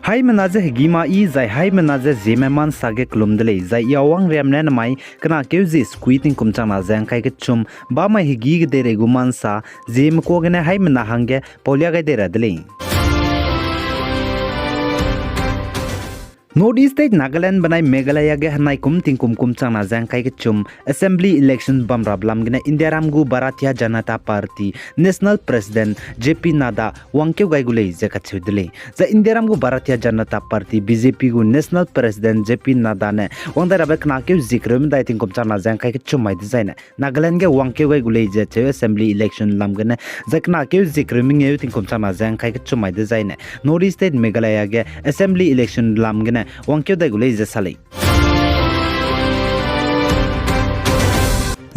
Hai menaje higima I zai hai menaje Zeme man sage klumdele zai yawang remne namai kena keuzi squeezing kumchana zang kai kechum ba mai higi ge dere guman sa Zeme ko gene hai menahange polia ga dere dele North East State Nagaland banai Meghalaya ge hanai kum changna jang kai chum assembly election bamrab lamgina India Ramgu Bharatiya Janata Party National President JP Nada wangkeu gai gulei jaka chudle za India Ramgu Bharatiya Janata Party BJP gu National President JP Nada ne wangda rabek na keu zikrum dai kum changna jang kai chum mai design Nagaland ge wangkeu gai gulei je che assembly election lamgina zakna keu zikrum nge kum changna jang kai chum mai design North East State Meghalaya ge assembly election lamgina wangkeu dai gulei je salai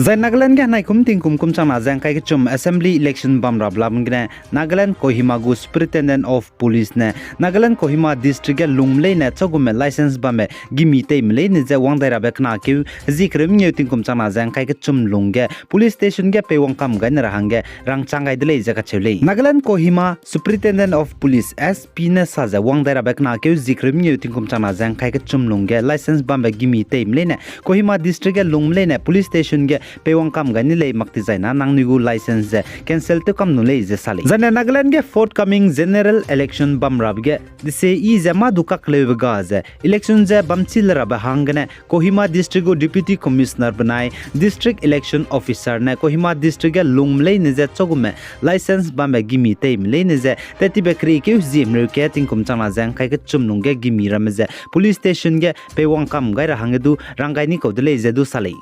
Zai Nagaland ge hanai kum changna jang kai chum assembly election bamrab lamgina Nagaland Kohima gu superintendent of police ne Nagaland Kohima district ge lunglei ne chogume license bame gimi tei mlei ne je wangdai rabek na keu zikrim nge kum changna jang kai chum lungge police station ge pewang kam ga ne rahange rangchangai dele je ka chulei Nagaland Kohima superintendent of police SP ne saja wangdai rabek na keu zikrim nge kum changna jang kai chum lungge license bame gimi tei mlei ne Kohima district ge lunglei ne police station ge pewang kam gani lei makti zaina nangnigu license je cancel to kam nulei je sali jana Nagaland ge forthcoming general election bamrab ge dise I jama dukak lewga je election je bamchil rab hangane Kohima district go deputy commissioner banai district election officer ne Kohima district ge lungmlei ne je chogume license bambe gimi tei mlei ne je teti bekri ke jimru ke tingkum chana jang kai ke chumnung ge gimi ram je police station ge pewang kam gai ra hangedu rangai ni ko dele je du sali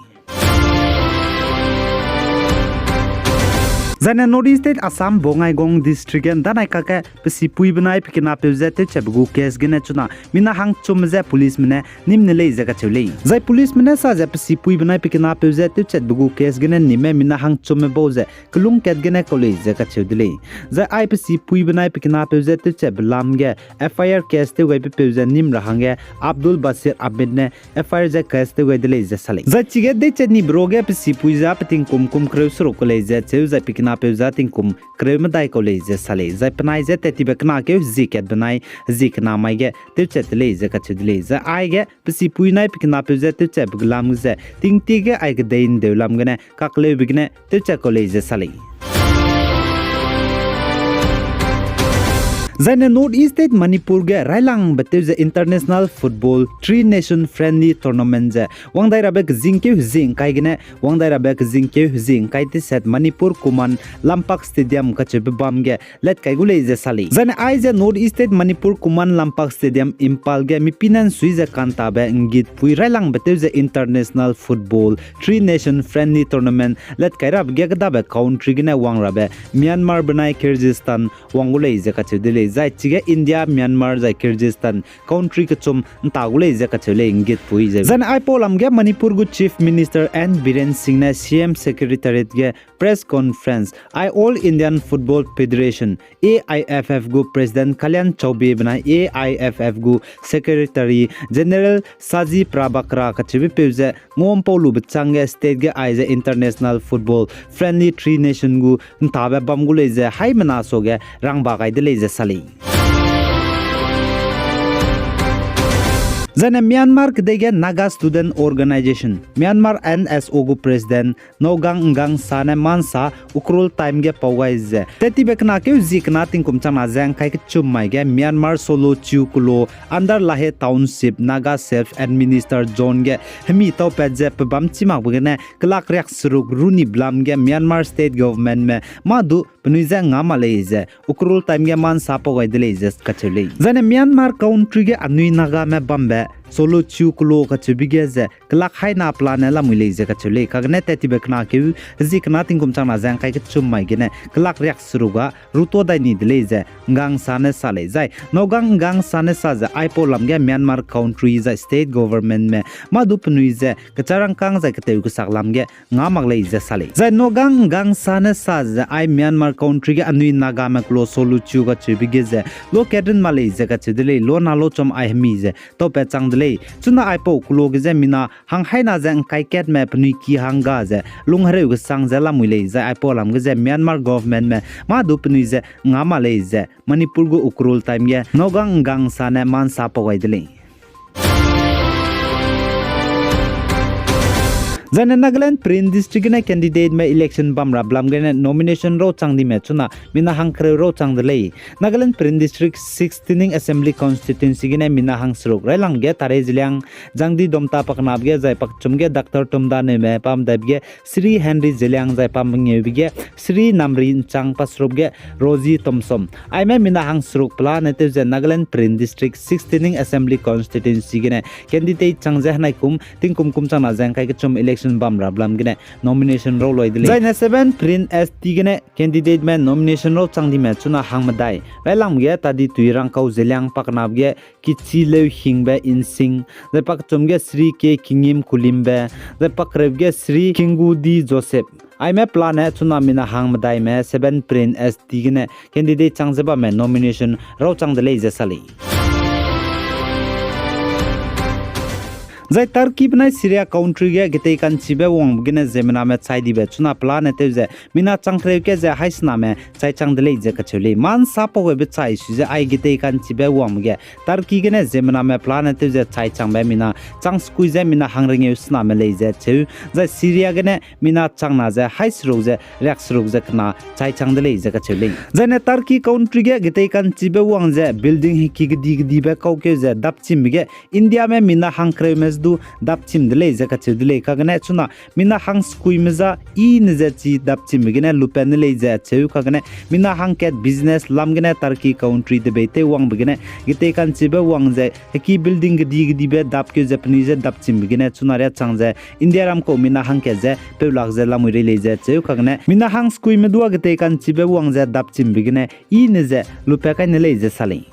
Zana North East State Assam Bongaigaon district and danai kaka pesi pui banai pikina pezete chebgu case gene chuna mina hang chumze police mene nimne lei jaga chulei zai police mene sa ja pesi pui banai pikina pezete chebgu case gene nime mina hang chumme boze klung ket gene college jaga chudlei zai ai pesi pui banai pikina pezete cheblam ge FIR case te wei peze nim rahange Abdul Basir Ahmed ne FIR ja case te wei dele ja sale zai chige de chni broge pesi pui ja pating kum kreusro college ja cheu zai pikina Zating kum kremdai college sale zai panai je teti bekna ke ziket banai zikna mai ge tirchet le je ka chudle za ai ge psi puinai pikna pe je tirchet bglam ze tingti ge ai ge dein deulam gene kakle bigne tirchet college sale Zane North East State Manipur ge Railang Bateuze International Football Three Nation Friendly Tournament je wangdai rabek jingkeu jing kai gene wangdai rabek jingkeu jing kai ti set Manipur Kuman Lampak Stadium ka chebe bam ge let kai gulei je sali Zane ai je North East State Manipur Kuman Lampak Stadium Impal ge mipinan suize kanta be ngit pui Railang Bateuze International Football Three Nation Friendly Tournament let kai rab ge gda be country gene wang rabe Myanmar banai Kyrgyzstan wangulei je ka chedile zai chige India Myanmar zai Kyrgyzstan country ka chum tagule je ka chele ingit pui je zan ai polam ge Manipur gu Chief Minister N Biren Singh na CM Secretariat ge press conference I All Indian Football Federation AIFF gu President Kalyan Chaubey bana AIFF gu Secretary General Saji Prabakra ka chibi peuze ngom polu bchang state ge ai je International Football Friendly Three Nation gu tabe bamgule je hai mana so ge rangba gai de le je sali Zane Myanmar kedege Naga Student Organization Myanmar NSO gu President Nogang Ngang Sane Mansa ukrul time ge pawai je teti bekna ke zikna tingkum chana jang kai ke chumai ge Myanmar Solo Chukulo under Lahe Township Naga Self Administered Zone ge hemi to pje pabam chima bugene klak rek suruk runi blam ge Myanmar State Government me madu pnuiza ngama leje ukrul time ge mansa pawai de leje kachele zane Myanmar country ge anui naga me bambe Solo Chukulo ka chubige je klak haina plane la muile je ka chule kagne teti bekna ke zikna tingkum chana jang kai ke chummai gene klak rek suruga ruto dai ni dile je ngang sane sale jai nogang ngang sane sa je aipo lamge Myanmar country je state government me madup nui je kacharang kang je kete ku saklam ge ngamak le je sale jai nogang ngang sane sa je ai Myanmar country ge anui naga me klo solo chu ka chubige je lo kedin male je ka chidile lo na lo chom ai mi je to pe chang dele chuna aipo kulo ge mina hang haina jang kai ket me pni ki hanga je lunghare ge sang je lamui le je aipo lam ge je Myanmar government me ma du pni je ngama le je Manipur go ukrul time ye nogang gang sa ne man sa pawai dele Zane Nagaland Peren district ne candidate me election bamra blamgene nomination ro changdi me chuna mina hangkre ro changdele Nagaland Peren district 16th assembly constituency gene mina hangsruk railang ge tare jilang jangdi domta paknab ge jai pakchum ge Dr. Tumda ne me pam dabge Sri Henry jilang jai pam nge bige Sri Namri chang pasrup ge Roji Tomsom ai me mina hangsruk pla ne te Nagaland Peren district 16th assembly constituency gene candidate changja nai kum tingkum kum chana jang kai ge chum election bamra blam gene nomination ro loi dile zaina 7 Peren ST gene candidate man nomination ro changdi me chuna hangmadai railam ge tadi tuirang kau zelang paknab ge kichi le hingbe insing le pak chomge Sri K Kingim Kulimbe le pakreb ge Sri Kingudi Joseph I me plan hai chuna mina hangmadai me 7 Peren ST gene candidate changjaba me nomination ro changdele jesali Zai Turkey bnai Syria country ge gitei kan chibe wong gine zemna me chai dibe chuna plan ete je mina changkre ke je haisna me chai changdele je kachuli man sapo we be chai su je ai gitei kan chibe wong ge Turkey gine zemna me plan ete je chai changbe mina chang squeeze je mina hangring usna me le je chu zai Syria gine mina changna je haisru je reaksru je kana chai changdele je kachuli zai ne Turkey country ge gitei kan chibe wong je building hi ki di be kau ke je dapchim ge India me mina hangkre me du dapchim dele zaka chudle kagane chuna mina hang skui meza I nje chi dapchim gene lupen le ja cheu kagane mina hang ket business lam gene Turkey country de bete wang bgene gite kan chibe wang je ki building di be dap ke Japanese dapchim gene chuna re changje India ram ko mina hang ke je peulak je lamui re le ja cheu kagane mina hang skui me duwa gite kan chibe wang je dapchim bgene I nje lupe ka ne le je sali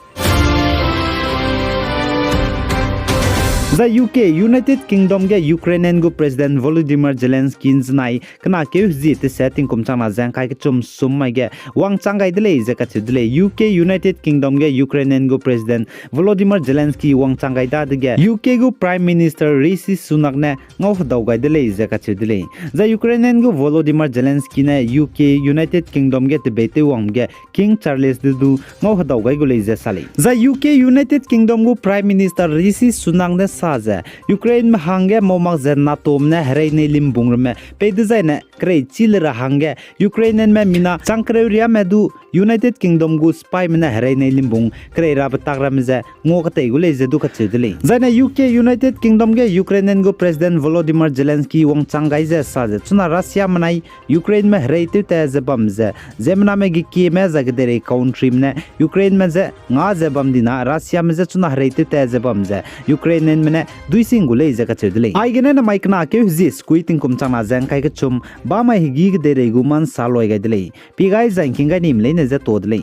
The UK United Kingdom ge Ukrainian go President Volodymyr Zelensky nai kana ke ji te setting kum chana jang kai ke chum sum mai ge wang changai dele je ka chidle UK United Kingdom ge Ukrainian go President Volodymyr Zelensky wang changai da de UK go Prime Minister Rishi Sunak ne ngau daw gai dele je ka chidle the Ukrainian go Volodymyr Zelensky ne UK United Kingdom ge te bete wang ge King Charles du ngau daw gai go le je sali the UK United Kingdom go Prime Minister Rishi Sunak ne Ukraine में hange momak zenna tomne hare ne limbung me pe design kre chilra hange Ukraine में mina changkreria me du United Kingdom go spy me hare ne limbung kre ra batagra me je ngokate gule je du kachidle zane UK United Kingdom ge Ukrainian go President Volodymyr Zelensky wong changai je sa je chuna Russia manai Ukraine में hare te te je bam je zemna me gi ki me za gdere country me Ukraine में je nga je bam dina Russia me je chuna hare te te je bam je Ukrainian ne duising gule je ka chedle ai gene na mic na ke ji squeating kum chana jang kai ke chum ba mai gi ge de re guman saloi ga dele pi gai jang king ga nim le ne je todle